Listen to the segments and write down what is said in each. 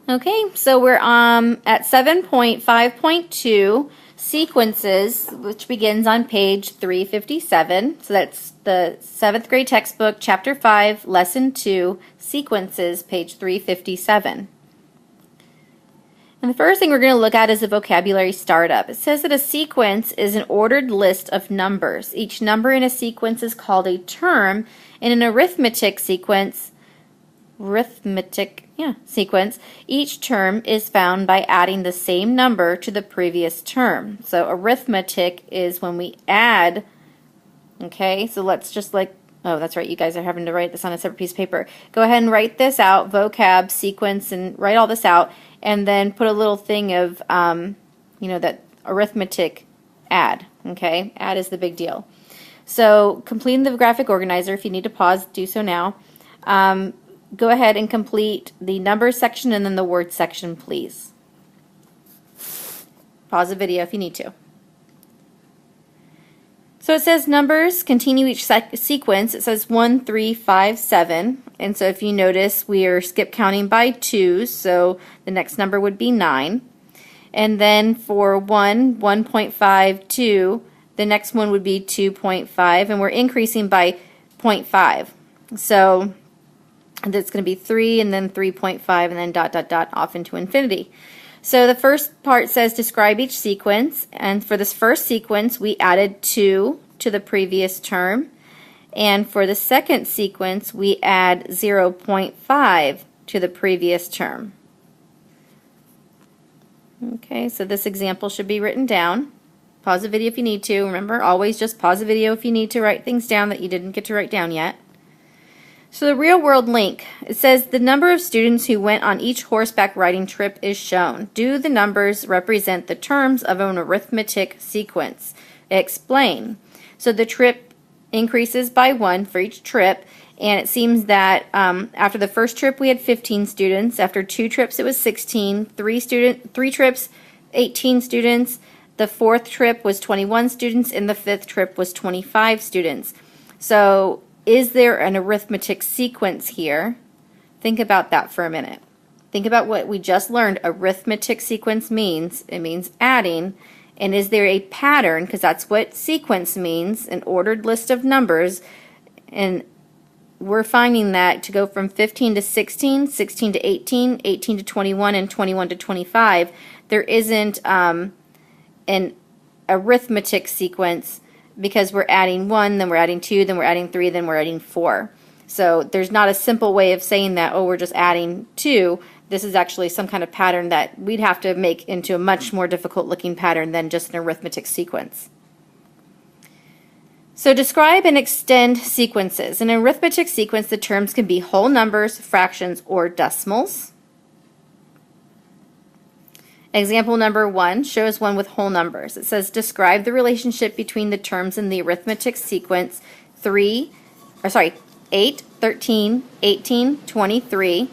Okay, so we're at 7.5.2 sequences, which begins on page 357. So that's the 7th grade textbook, chapter 5, lesson 2, sequences, page 357. And the first thing we're going to look at is a vocabulary startup. It says that a sequence is an ordered list of numbers. Each number in a sequence is called a term. In an arithmetic sequence, each term is found by adding the same number to the previous term. So arithmetic is when we add, okay, so let's just oh, that's right, you guys are having to write this on a separate piece of paper. Go ahead and write this out, vocab, sequence, and write all this out, and then put a little thing of, that arithmetic add, okay? Add is the big deal. So completing the graphic organizer, if you need to pause, do so now. Go ahead and complete the numbers section and then the word section, please. Pause the video if you need to. So it says numbers continue each sequence. It says 1, 3, 5, 7. And so if you notice, we are skip counting by 2s, so the next number would be 9. And then for 1.5, 2, the next one would be 2.5, and we're increasing by 0.5. So that's going to be 3, and then 3.5, and then ... off into infinity. So the first part says describe each sequence, and for this first sequence we added 2 to the previous term, and for the second sequence we add 0.5 to the previous term. Okay, so this example should be written down. Pause the video if you need to. Remember, always just pause the video if you need to write things down that you didn't get to write down yet. So the real world link, it says the number of students who went on each horseback riding trip is shown. Do the numbers represent the terms of an arithmetic sequence? Explain. So the trip increases by 1 for each trip, and it seems that after the first trip we had 15 students. After 2 trips it was 16. 3 trips, 18 students. The 4th trip was 21 students, and the 5th trip was 25 students. So is there an arithmetic sequence here? Think about that for a minute. Think about what we just learned arithmetic sequence means. It means adding. And is there a pattern? Because that's what sequence means, an ordered list of numbers. And we're finding that to go from 15 to 16, 16 to 18, 18 to 21, and 21 to 25, there isn't an arithmetic sequence, because we're adding 1, then we're adding 2, then we're adding 3, then we're adding 4. So there's not a simple way of saying that, oh, we're just adding 2. This is actually some kind of pattern that we'd have to make into a much more difficult looking pattern than just an arithmetic sequence. So describe and extend sequences. In an arithmetic sequence, the terms can be whole numbers, fractions, or decimals. Example number 1 shows one with whole numbers. It says describe the relationship between the terms in the arithmetic sequence 8, 13, 18, 23.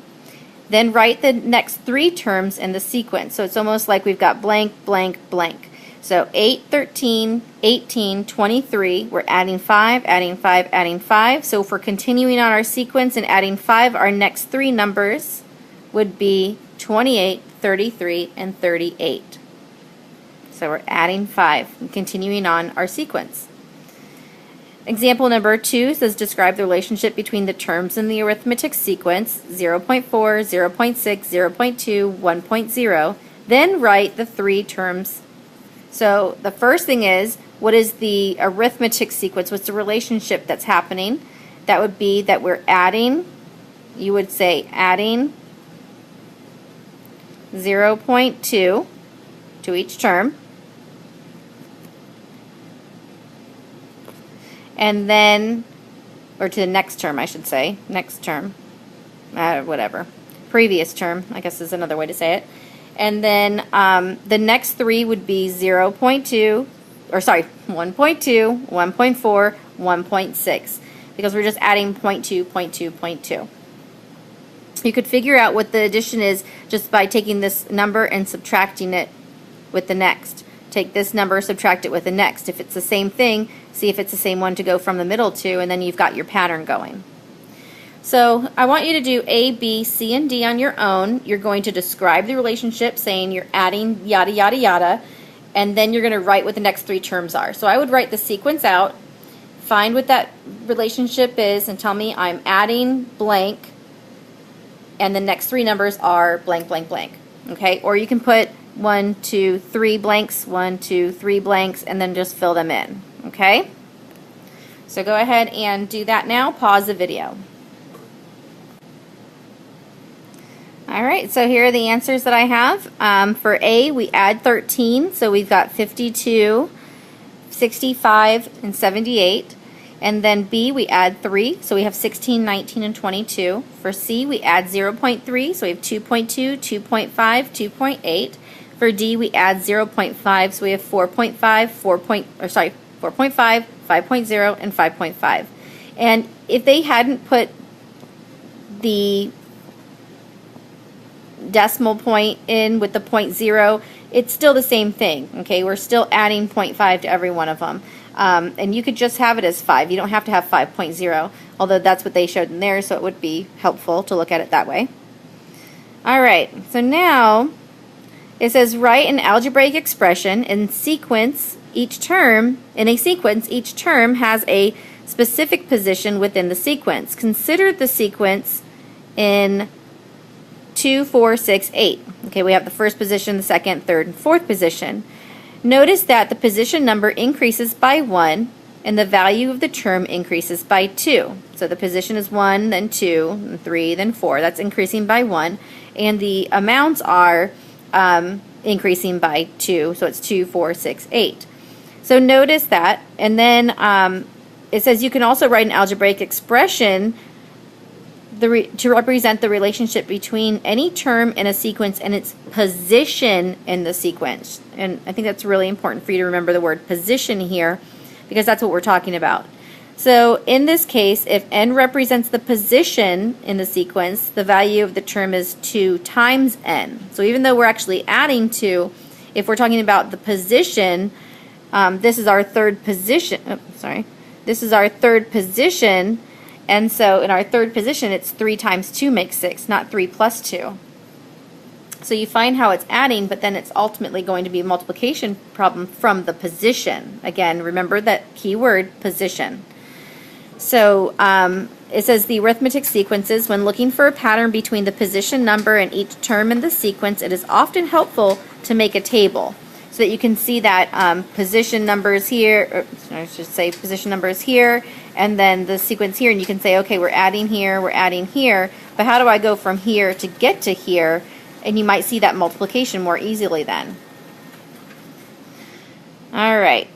Then write the next 3 terms in the sequence. So it's almost like we've got blank, blank, blank. So 8, 13, 18, 23. We're adding 5, adding 5, adding 5. So if we're continuing on our sequence and adding 5, our next 3 numbers would be 28, 33, and 38. So we're adding 5 and continuing on our sequence. Example number 2 says describe the relationship between the terms in the arithmetic sequence 0.4, 0.6, 0.2, 1.0. Then write the 3 terms. So the first thing is, what is the arithmetic sequence? What's the relationship that's happening? That would be that we're adding, you would say adding 0.2 to each term, and then, or to the next term I should say, next term, whatever, previous term I guess is another way to say it, and then the next 3 would be 1.2, 1.4, 1.6, because we're just adding 0.2, 0.2, 0.2. You could figure out what the addition is just by taking this number and subtracting it with the next. Take this number, subtract it with the next. If it's the same thing, see if it's the same one to go from the middle to, and then you've got your pattern going. So I want you to do A, B, C, and D on your own. You're going to describe the relationship saying you're adding yada, yada, yada, and then you're going to write what the next three terms are. So I would write the sequence out, find what that relationship is, and tell me I'm adding blank, and the next three numbers are blank, blank, blank. Okay? Or you can put 1, 2, 3 blanks, 1, 2, 3 blanks, and then just fill them in. Okay? So go ahead and do that now. Pause the video. Alright, so here are the answers that I have. For A, we add 13, so we've got 52, 65, and 78. And then B, we add 3, so we have 16, 19, and 22. For C, we add 0.3, so we have 2.2, 2.5, 2.8. For D, we add 0.5, so we have 4.5, 4.5, 5.0, and 5.5. And if they hadn't put the decimal point in with the 0.0, it's still the same thing. Okay, we're still adding 0.5 to every one of them. And you could just have it as 5. You don't have to have 5.0, although that's what they showed in there, so it would be helpful to look at it that way. Alright, so now it says write an algebraic expression in sequence. Each term, in a sequence, each term has a specific position within the sequence. Consider the sequence in 2, 4, 6, 8. Okay, we have the first position, the second, third, and fourth position. Notice that the position number increases by 1 and the value of the term increases by 2. So the position is 1, then 2, then 3, then 4. That's increasing by 1. And the amounts are increasing by 2. So it's 2, 4, 6, 8. So notice that. And then it says you can also write an algebraic expression to represent the relationship between any term in a sequence and its position in the sequence. And I think that's really important for you to remember the word position here, because that's what we're talking about. So in this case, if n represents the position in the sequence, the value of the term is 2 times n. So even though we're actually adding 2, if we're talking about the position, this is our third position. This is our third position. And so in our third position, it's 3 times 2 makes 6, not 3 plus 2. So you find how it's adding, but then it's ultimately going to be a multiplication problem from the position. Again, remember that key word, position. So it says the arithmetic sequences, when looking for a pattern between the position number and each term in the sequence, it is often helpful to make a table so that you can see that position numbers here, or I should say position numbers here, and then the sequence here, and you can say, okay, we're adding here, but how do I go from here to get to here? And you might see that multiplication more easily then. Alright,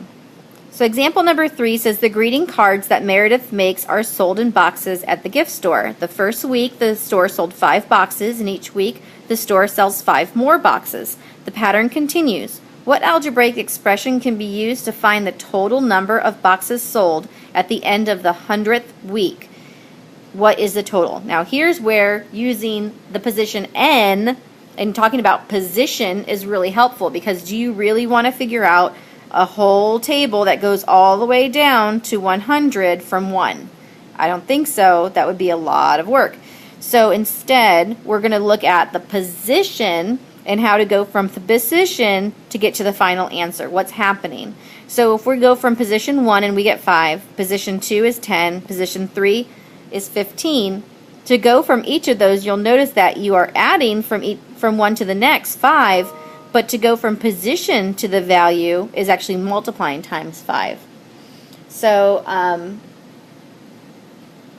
so example number 3 says the greeting cards that Meredith makes are sold in boxes at the gift store. The first week the store sold 5 boxes, and each week the store sells 5 more boxes. The pattern continues. What algebraic expression can be used to find the total number of boxes sold at the end of the 100th week? What is the total? Now here's where using the position n and talking about position is really helpful, because do you really want to figure out a whole table that goes all the way down to 100 from 1? I don't think so. That would be a lot of work. So instead, we're going to look at the position and how to go from the position to get to the final answer. What's happening? So if we go from position 1 and we get 5, position 2 is 10, position 3 is 15. To go from each of those, you'll notice that you are adding from one to the next 5, but to go from position to the value is actually multiplying times 5. So I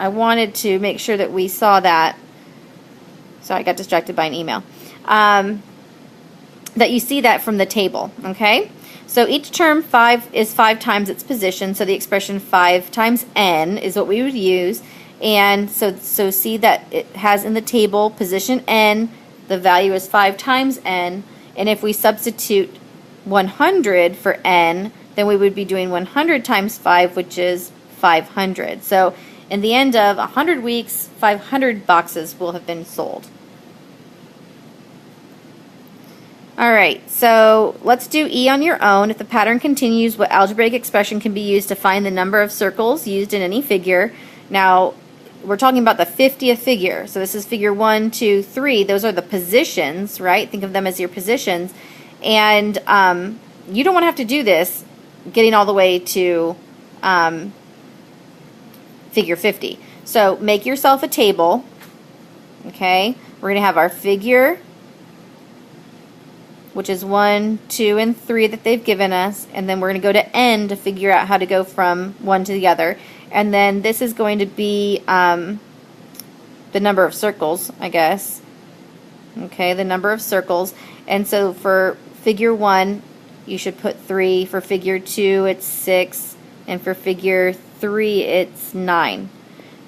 wanted to make sure that we saw that. So I got distracted by an email. That you see that from the table, okay? So each term 5 is 5 times its position, so the expression 5 times n is what we would use. And so see that it has in the table position n, the value is 5 times n, and if we substitute 100 for n, then we would be doing 100 times 5, which is 500. So in the end of 100 weeks, 500 boxes will have been sold. Alright, so let's do E on your own. If the pattern continues, what algebraic expression can be used to find the number of circles used in any figure? Now, we're talking about the 50th figure. So this is figure 1, 2, 3. Those are the positions, right? Think of them as your positions. And you don't want to have to do this getting all the way to figure 50. So make yourself a table. Okay, we're going to have our figure, which is 1, 2, and 3 that they've given us, and then we're going to go to n to figure out how to go from one to the other. And then this is going to be the number of circles, I guess. Okay, the number of circles. And so for figure 1, you should put 3. For figure 2, it's 6. And for figure 3, it's 9.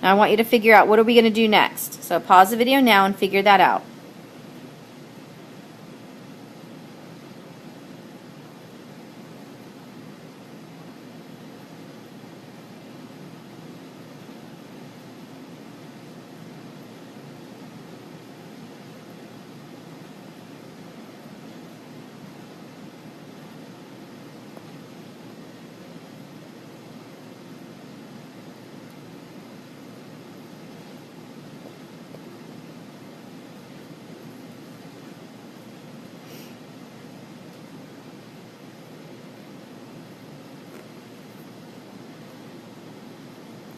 Now I want you to figure out, what are we going to do next? So pause the video now and figure that out.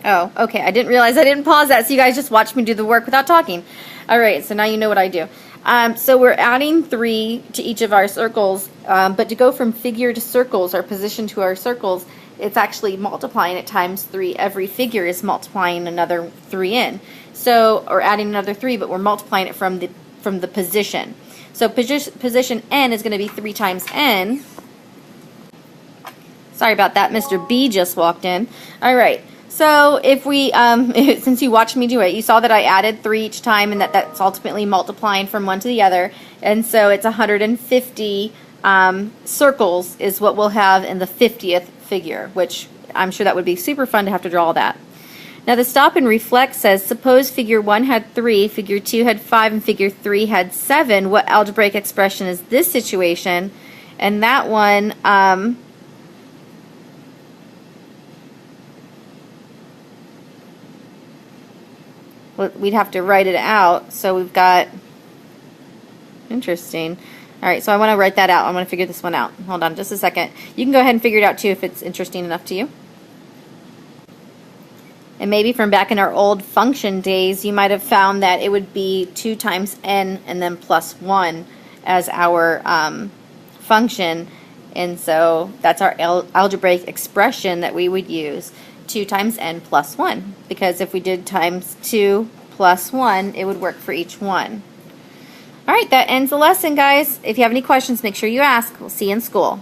Oh, okay. I didn't realize I didn't pause that, so you guys just watched me do the work without talking. All right, so now you know what I do. So we're adding 3 to each of our circles, but to go from figure to circles, our position to our circles, it's actually multiplying it times 3. Every figure is multiplying another 3 in. So, or adding another 3, but we're multiplying it from the position. So position n is going to be 3 times n. Sorry about that, Mr. B just walked in. All right. So if we, since you watched me do it, you saw that I added 3 each time, and that's ultimately multiplying from one to the other. And so it's 150 circles is what we'll have in the 50th figure, which I'm sure that would be super fun to have to draw all that. Now the stop and reflect says, suppose figure 1 had 3, figure 2 had 5, and figure 3 had 7. What algebraic expression is this situation? And that one, we'd have to write it out. So we've got, interesting. All right, so I want to write that out. I want to figure this one out. Hold on just a second. You can go ahead and figure it out too if it's interesting enough to you. And maybe from back in our old function days, you might have found that it would be 2 times n and then plus 1 as our function. And so that's our algebraic expression that we would use. 2 times n plus 1, because if we did times 2 plus 1, it would work for each one. All right, that ends the lesson, guys. If you have any questions, make sure you ask. We'll see you in school.